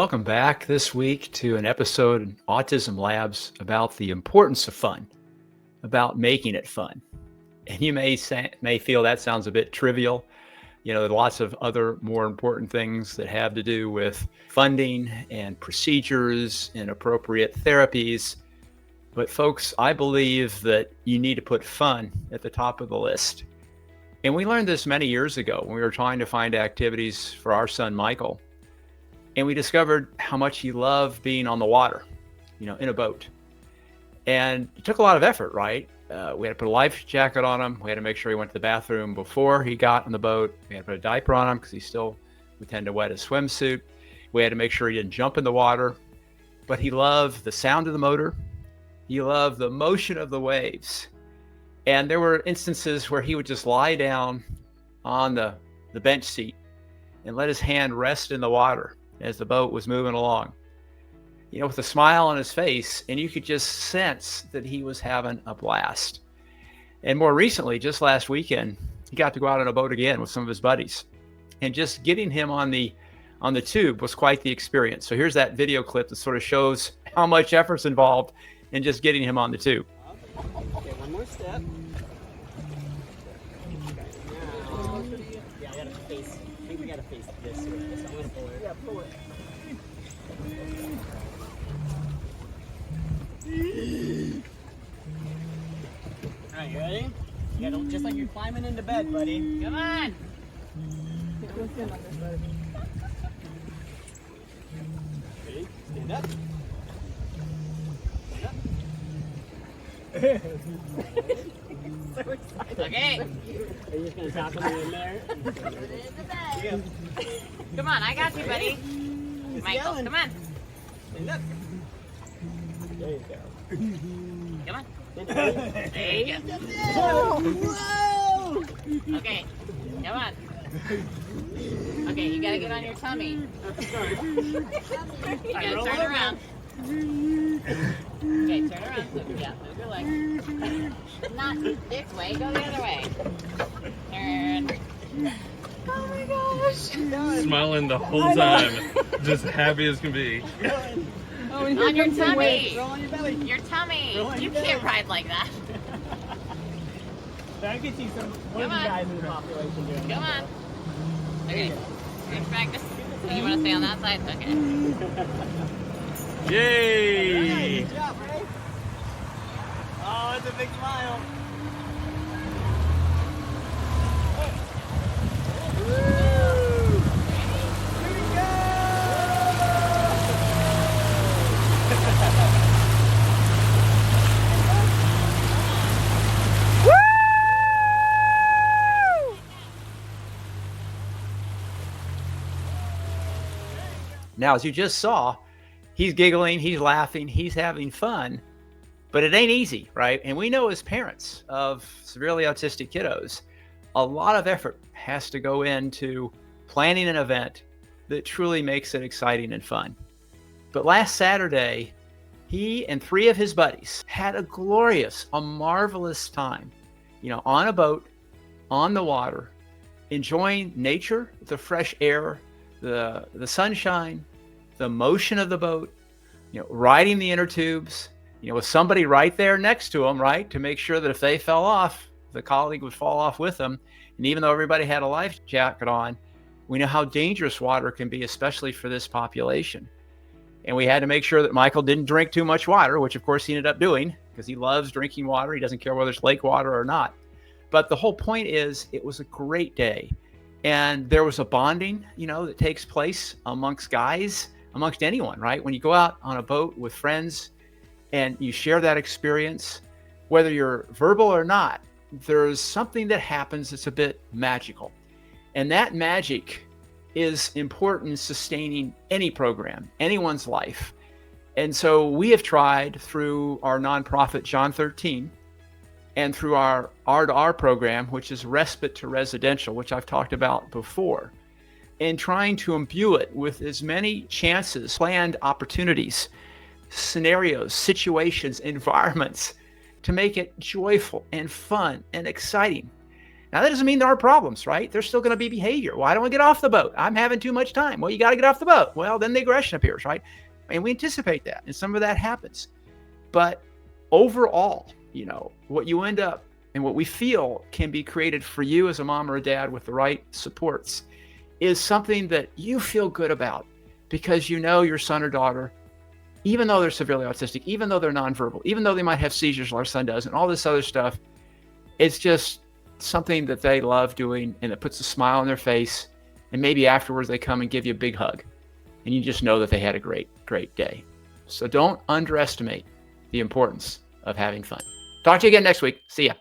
welcome back this week to an episode in Autism Labs about the importance of fun, about making it fun. And you may feel that sounds a bit trivial. You know, there are lots of other more important things that have to do with funding and procedures and appropriate therapies. But folks, I believe that you need to put fun at the top of the list. And we learned this many years ago when we were trying to find activities for our son, Michael. And we discovered how much he loved being on the water, in a boat. And it took a lot of effort, right? We had to put a life jacket on him. We had to make sure he went to the bathroom before he got on the boat. We had to put a diaper on him because he still would tend to wet his swimsuit. We had to make sure he didn't jump in the water. But he loved the sound of the motor. He loved the motion of the waves. And there were instances where he would just lie down on the bench seat and let his hand rest in the water as the boat was moving along, with a smile on his face, and you could just sense that he was having a blast. And more recently, just last weekend, he got to go out on a boat again with some of his buddies, and just getting him on the tube was quite the experience. So here's that video clip that sort of shows how much effort's involved in just getting him on the tube. Okay, one more step. Yeah, I gotta face. I think we gotta face this way. So I'm gonna pull it. Yeah, pull it. All right, you ready? You gotta just like you're climbing into bed, buddy. Come on. Ready? Stand up. So excited. Okay. Are you just gonna tackle me in there? Put it in the bed. Come on, I got you, buddy. Michael, come on. Stand up. There you go. Come on. There you go. Whoa! Okay, come on. Okay, you gotta get on your tummy. You gotta turn around. Okay, turn around. Yeah, move your leg. Not this way, go the other way. Turn. Oh my gosh. Smiling the whole time, just happy as can be. On your tummy. Roll on your belly. Your tummy. Roll on You your belly. can't ride like that. I can see some one of you guys in the population doing Come that. on. Okay, here's practice. So you want to stay on that side? Okay. Yay! Good job, right? Oh, it's a big smile. Now, as you just saw, he's giggling, he's laughing, he's having fun, but it ain't easy, right? And we know as parents of severely autistic kiddos, a lot of effort has to go into planning an event that truly makes it exciting and fun. But last Saturday, he and 3 of his buddies had a marvelous time, on a boat, on the water, enjoying nature, the fresh air, the sunshine, the motion of the boat, riding the inner tubes, with somebody right there next to them, right, to make sure that if they fell off, the colleague would fall off with them. And even though everybody had a life jacket on, we know how dangerous water can be, especially for this population. And we had to make sure that Michael didn't drink too much water, which of course he ended up doing because he loves drinking water. He doesn't care whether it's lake water or not. But the whole point is it was a great day. And there was a bonding, that takes place amongst guys, amongst anyone, right? When you go out on a boat with friends and you share that experience, whether you're verbal or not, there's something that happens that's a bit magical. And that magic is important in sustaining any program, anyone's life. And so we have tried through our nonprofit, John 13, and through our R2R program, which is respite to residential, which I've talked about before, and trying to imbue it with as many chances, planned opportunities, scenarios, situations, environments to make it joyful and fun and exciting. Now, that doesn't mean there are problems, right? There's still going to be behavior. Why don't we get off the boat? I'm having too much time. Well, you got to get off the boat. Well, then the aggression appears, right? And we anticipate that, and some of that happens. But overall, you know, what you end up and what we feel can be created for you as a mom or a dad with the right supports is something that you feel good about, because you know your son or daughter, even though they're severely autistic, even though they're nonverbal, even though they might have seizures like our son does and all this other stuff, it's just something that they love doing, and it puts a smile on their face. And maybe afterwards they come and give you a big hug, and you just know that they had a great, great day. So don't underestimate the importance of having fun. Talk to you again next week. See ya.